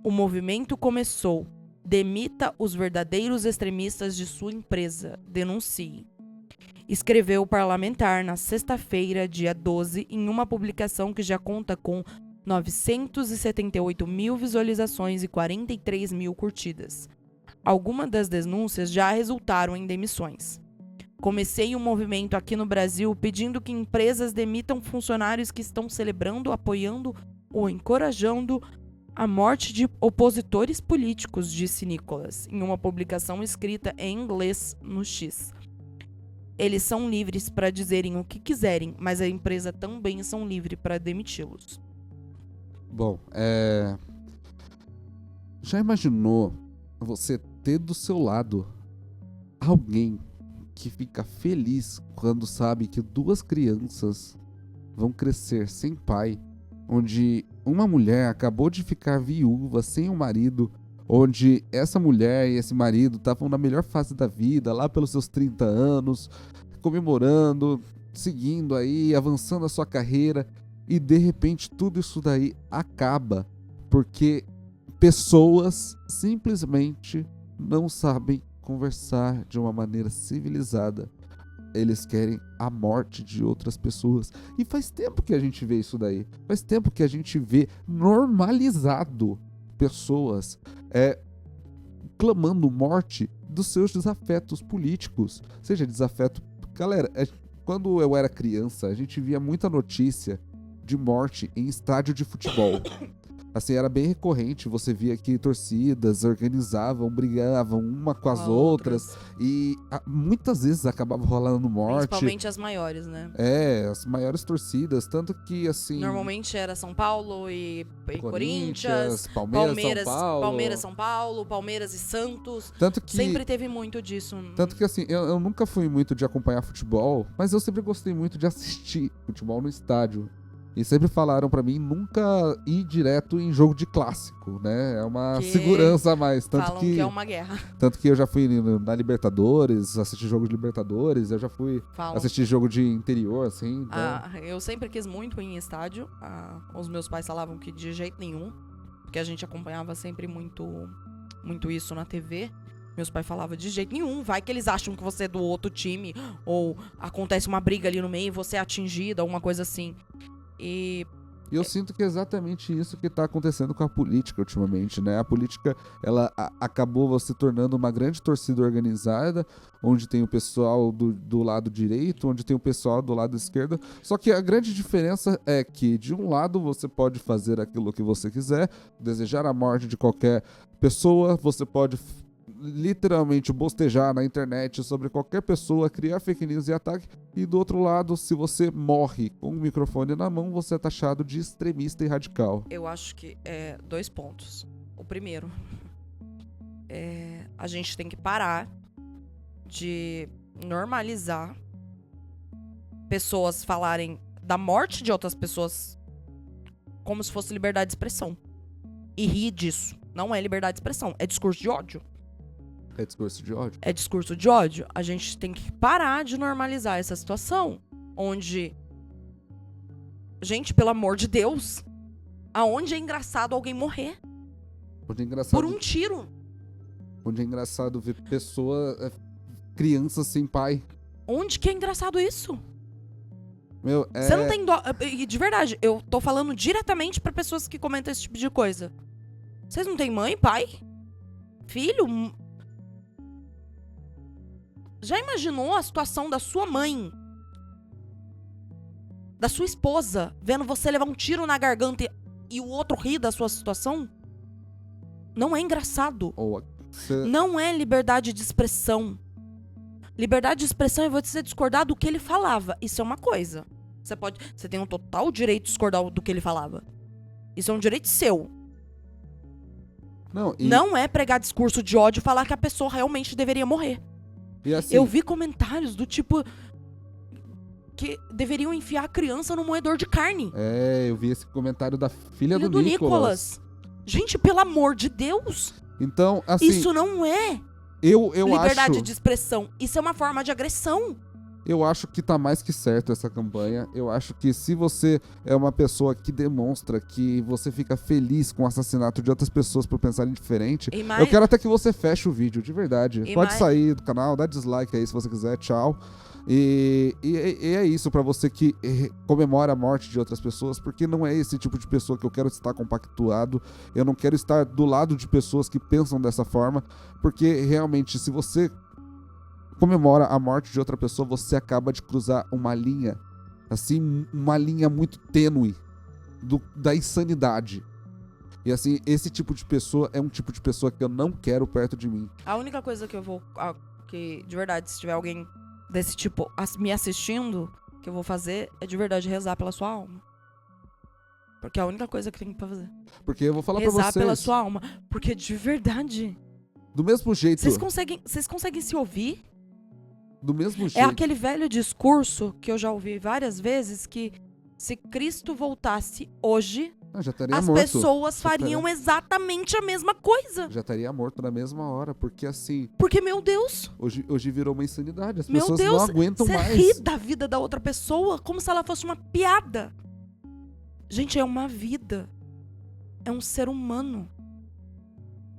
O movimento começou. Demita os verdadeiros extremistas de sua empresa. Denuncie. Escreveu o parlamentar na sexta-feira, dia 12, em uma publicação que já conta com 978 mil visualizações e 43 mil curtidas. Algumas das denúncias já resultaram em demissões. Comecei um movimento aqui no Brasil pedindo que empresas demitam funcionários que estão celebrando, apoiando ou encorajando a morte de opositores políticos, disse Nicolas, em uma publicação escrita em inglês no X. Eles são livres para dizerem o que quiserem, mas a empresa também são livres para demiti-los. Bom, já imaginou você ter do seu lado alguém que fica feliz quando sabe que 2 crianças vão crescer sem pai, onde uma mulher acabou de ficar viúva sem um marido, onde essa mulher e esse marido estavam na melhor fase da vida, lá pelos seus 30 anos, comemorando, seguindo aí, avançando a sua carreira, e de repente tudo isso daí acaba, porque pessoas simplesmente não sabem conversar de uma maneira civilizada. Eles querem a morte de outras pessoas. E faz tempo que a gente vê isso daí. Faz tempo que a gente vê normalizado pessoas clamando morte dos seus desafetos políticos. Seja desafeto... Galera, quando eu era criança, a gente via muita notícia de morte em estádio de futebol. assim, era bem recorrente. Você via que torcidas organizavam, brigavam uma com as outras. E muitas vezes acabava rolando morte. Principalmente as maiores, né? As maiores torcidas. Tanto que, assim... Normalmente era São Paulo e Corinthians, Palmeiras, São Paulo, Palmeiras e Santos. Tanto que, sempre teve muito disso. Tanto que, assim, eu nunca fui muito de acompanhar futebol, mas eu sempre gostei muito de assistir futebol no estádio. E sempre falaram pra mim nunca ir direto em jogo de clássico, né? É uma segurança a mais. Falam que é uma guerra. Tanto que eu já fui na Libertadores, assistir jogo de Libertadores, eu já fui assistir jogo de interior, assim. Então... eu sempre quis muito ir em estádio. Os meus pais falavam que de jeito nenhum, porque a gente acompanhava sempre muito isso na TV. Meus pais falavam de jeito nenhum, vai que eles acham que você é do outro time, ou acontece uma briga ali no meio e você é atingida, alguma coisa assim. E eu sinto que é exatamente isso que tá acontecendo com a política ultimamente, né? A política, ela acabou se tornando uma grande torcida organizada, onde tem o pessoal do lado direito, onde tem o pessoal do lado esquerdo. Só que a grande diferença é que, de um lado, você pode fazer aquilo que você quiser, desejar a morte de qualquer pessoa, você pode literalmente bostejar na internet sobre qualquer pessoa, criar fake news e ataque, e do outro lado, se você morre com o microfone na mão, você é taxado de extremista e radical. Eu acho que 2 pontos. O primeiro, a gente tem que parar de normalizar pessoas falarem da morte de outras pessoas como se fosse liberdade de expressão. E rir disso. Não é liberdade de expressão, é discurso de ódio. É discurso de ódio? É discurso de ódio. A gente tem que parar de normalizar essa situação. Onde... Gente, pelo amor de Deus. Aonde é engraçado alguém morrer? Onde é engraçado... Por um tiro. Onde é engraçado ver crianças sem pai. Onde que é engraçado isso? Meu, Você não tem dó... De verdade, eu tô falando diretamente pra pessoas que comentam esse tipo de coisa. Vocês não têm mãe, pai? Filho? Já imaginou a situação da sua mãe, da sua esposa, vendo você levar um tiro na garganta e o outro rir da sua situação? Não é engraçado. Não é liberdade de expressão. Liberdade de expressão é você discordar do que ele falava. Isso é uma coisa. Você tem um total direito de discordar do que ele falava. Isso é um direito seu. Não é pregar discurso de ódio e falar que a pessoa realmente deveria morrer. E assim, eu vi comentários do tipo que deveriam enfiar a criança no moedor de carne. Eu vi esse comentário da filha do Nicolas. Gente, pelo amor de Deus. Então, assim... Isso não é liberdade de expressão. Isso é uma forma de agressão. Eu acho que tá mais que certo essa campanha. Eu acho que se você é uma pessoa que demonstra que você fica feliz com o assassinato de outras pessoas por pensarem diferente, eu quero até que você feche o vídeo, de verdade. Pode sair do canal, dá dislike aí se você quiser, tchau. E é isso pra você que comemora a morte de outras pessoas, porque não é esse tipo de pessoa que eu quero estar compactuado. Eu não quero estar do lado de pessoas que pensam dessa forma, porque realmente, se você comemora a morte de outra pessoa, você acaba de cruzar uma linha, assim, uma linha muito tênue da insanidade. E assim, esse tipo de pessoa é um tipo de pessoa que eu não quero perto de mim. A única coisa que eu vou, que de verdade, se tiver alguém desse tipo me assistindo, que eu vou fazer é de verdade rezar pela sua alma. Porque é a única coisa que tem pra fazer. Porque eu vou falar pra vocês. Rezar pela sua alma. Porque de verdade... Do mesmo jeito... Vocês conseguem se ouvir? Do mesmo jeito. É aquele velho discurso que eu já ouvi várias vezes, que se Cristo voltasse hoje, as pessoas fariam exatamente a mesma coisa. Já estaria morto na mesma hora, porque assim... Porque, meu Deus... Hoje virou uma insanidade, as meu pessoas Deus, não aguentam mais. Você ri da vida da outra pessoa como se ela fosse uma piada. Gente, é uma vida. É um ser humano.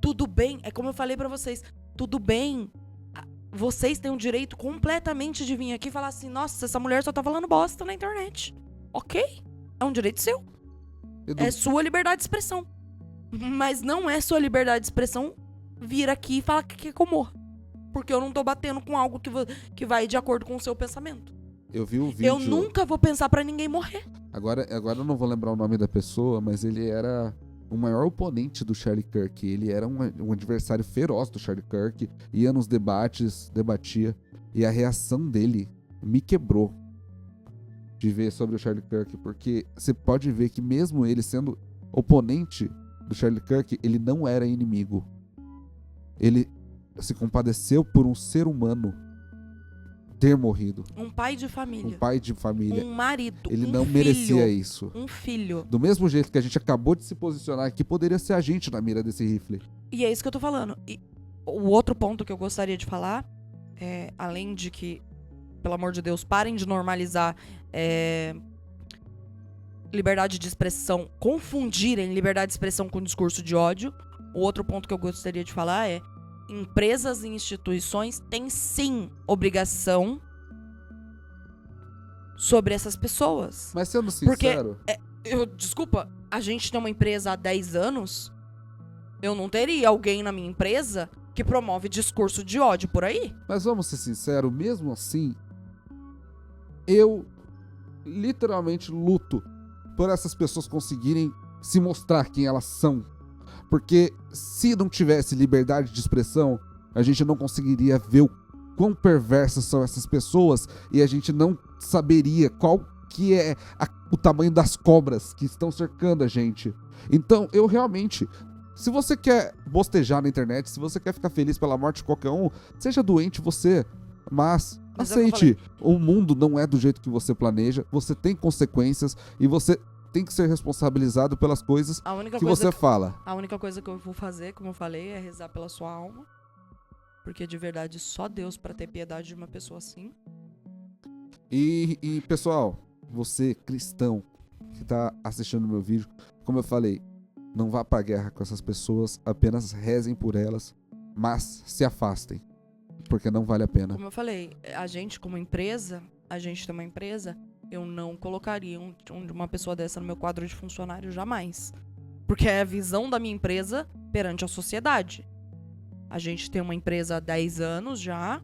Tudo bem, é como eu falei pra vocês, tudo bem... Vocês têm o direito completamente de vir aqui e falar assim, nossa, essa mulher só tá falando bosta na internet. Ok? É um direito seu. É sua liberdade de expressão. Mas não é sua liberdade de expressão vir aqui e falar que quer que eu morra. Porque eu não tô batendo com algo que vai de acordo com o seu pensamento. Eu vi o vídeo... Eu nunca vou pensar pra ninguém morrer. Agora eu não vou lembrar o nome da pessoa, mas ele era o maior oponente do Charlie Kirk. Ele era um adversário feroz do Charlie Kirk, ia nos debates, debatia, e a reação dele me quebrou de ver sobre o Charlie Kirk, porque você pode ver que mesmo ele sendo oponente do Charlie Kirk, ele não era inimigo. Ele se compadeceu por um ser humano ter morrido. Um pai de família. Um pai de família. Um marido. Ele um não filho, merecia isso. Um filho. Do mesmo jeito que a gente acabou de se posicionar aqui, poderia ser a gente na mira desse rifle. E é isso que eu tô falando. E o outro ponto que eu gostaria de falar, além de que, pelo amor de Deus, parem de normalizar liberdade de expressão, confundirem liberdade de expressão com discurso de ódio. O outro ponto que eu gostaria de falar é: empresas e instituições têm sim obrigação sobre essas pessoas. Mas sendo sincero... Desculpa, a gente tem uma empresa há 10 anos, eu não teria alguém na minha empresa que promove discurso de ódio por aí. Mas vamos ser sinceros, mesmo assim, eu literalmente luto por essas pessoas conseguirem se mostrar quem elas são. Porque se não tivesse liberdade de expressão, a gente não conseguiria ver o quão perversas são essas pessoas e a gente não saberia qual que é o tamanho das cobras que estão cercando a gente. Então, eu realmente... Se você quer bostejar na internet, se você quer ficar feliz pela morte de qualquer um, seja doente você, mas aceite. O mundo não é do jeito que você planeja, você tem consequências e você tem que ser responsabilizado pelas coisas que você fala. A única coisa que eu vou fazer, como eu falei, é rezar pela sua alma. Porque de verdade só Deus pra ter piedade de uma pessoa assim. E pessoal, você cristão que tá assistindo o meu vídeo, como eu falei, não vá pra guerra com essas pessoas, apenas rezem por elas, mas se afastem, porque não vale a pena. Como eu falei, a gente como empresa, a gente tem uma empresa, eu não colocaria uma pessoa dessa no meu quadro de funcionário jamais. Porque é a visão da minha empresa perante a sociedade. A gente tem uma empresa há 10 anos já,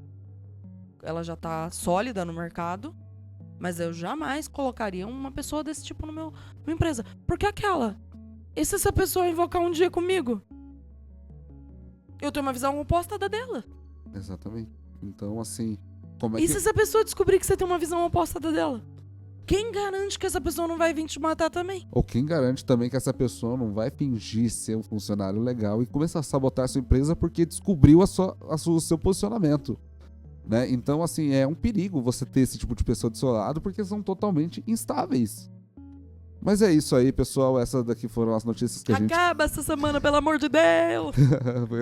ela já tá sólida no mercado, mas eu jamais colocaria uma pessoa desse tipo na minha empresa. Porque e se essa pessoa invocar um dia comigo? Eu tenho uma visão oposta da dela. Exatamente. Então, assim... E se essa pessoa descobrir que você tem uma visão oposta da dela? Quem garante que essa pessoa não vai vir te matar também? Ou quem garante também que essa pessoa não vai fingir ser um funcionário legal e começar a sabotar a sua empresa porque descobriu o seu posicionamento, né? Então, assim, é um perigo você ter esse tipo de pessoa do seu lado porque são totalmente instáveis. Mas é isso aí, pessoal. Essas daqui foram as notícias que a gente... Acaba essa semana, pelo amor de Deus!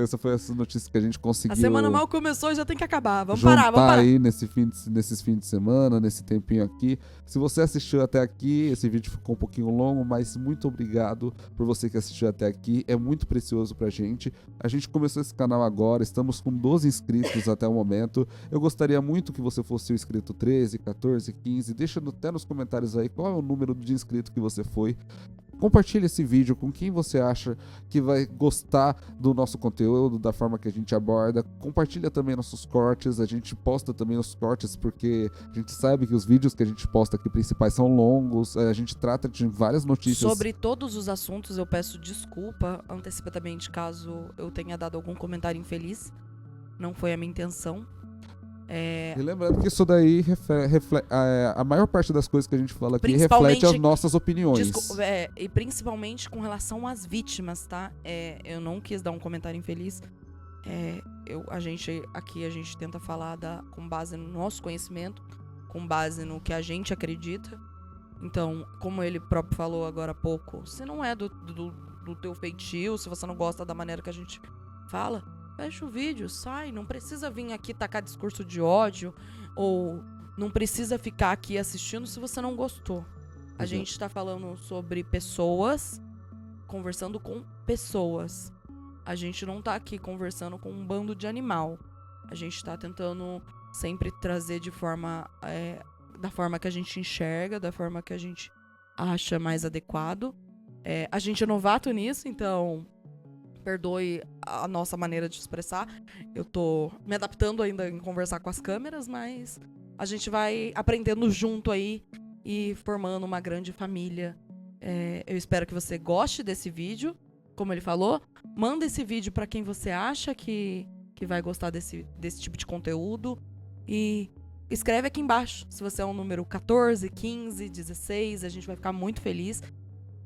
Essa foi as notícias que a gente conseguiu... A semana mal começou e já tem que acabar. Vamos parar. Aí nesses fins de semana, nesse tempinho aqui. Se você assistiu até aqui, esse vídeo ficou um pouquinho longo, mas muito obrigado por você que assistiu até aqui. É muito precioso pra gente. A gente começou esse canal agora, estamos com 12 inscritos até o momento. Eu gostaria muito que você fosse o inscrito 13, 14, 15. Deixa até nos comentários aí qual é o número de inscritos que você foi. Compartilhe esse vídeo com quem você acha que vai gostar do nosso conteúdo, da forma que a gente aborda. Compartilha também nossos cortes, a gente posta também os cortes porque a gente sabe que os vídeos que a gente posta aqui principais são longos, a gente trata de várias notícias. Sobre todos os assuntos eu peço desculpa antecipadamente caso eu tenha dado algum comentário infeliz, não foi a minha intenção. E lembrando que isso daí a maior parte das coisas que a gente fala aqui reflete as nossas opiniões. E principalmente com relação às vítimas, tá? Eu não quis dar um comentário infeliz. A gente tenta falar com base no nosso conhecimento, com base no que a gente acredita. Então, como ele próprio falou agora há pouco, se não é do teu feitio, se você não gosta da maneira que a gente fala, fecha o vídeo, sai. Não precisa vir aqui tacar discurso de ódio, ou não precisa ficar aqui assistindo se você não gostou. A gente tá falando sobre pessoas, conversando com pessoas. A gente não tá aqui conversando com um bando de animal. A gente tá tentando sempre trazer de forma... da forma que a gente enxerga, da forma que a gente acha mais adequado. A gente é novato nisso, então... Perdoe a nossa maneira de expressar. Eu tô me adaptando ainda em conversar com as câmeras, mas a gente vai aprendendo junto aí e formando uma grande família. Eu espero que você goste desse vídeo. como ele falou. Manda esse vídeo pra quem você acha que vai gostar desse tipo de conteúdo. E escreve aqui embaixo se você é um número 14, 15, 16. A gente vai ficar muito feliz.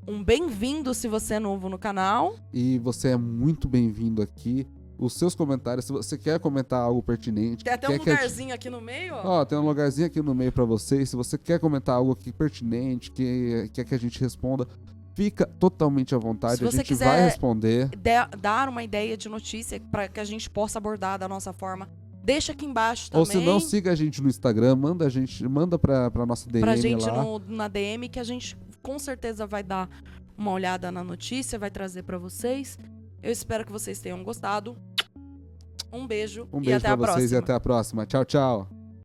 Um bem-vindo se você é novo no canal. E você é muito bem-vindo aqui. Os seus comentários, se você quer comentar algo pertinente... Tem até um lugarzinho aqui no meio, ó. Ó, tem um lugarzinho aqui no meio pra vocês. Se você quer comentar algo aqui pertinente, que quer que a gente responda, fica totalmente à vontade. A gente vai responder. Dar uma ideia de notícia pra que a gente possa abordar da nossa forma. Deixa aqui embaixo também. Ou se não, siga a gente no Instagram, manda pra nossa DM pra gente lá. Na DM, que a gente com certeza vai dar uma olhada na notícia, vai trazer pra vocês. Eu espero que vocês tenham gostado. Um beijo, e até a próxima. Um beijo pra vocês e até a próxima. Tchau, tchau.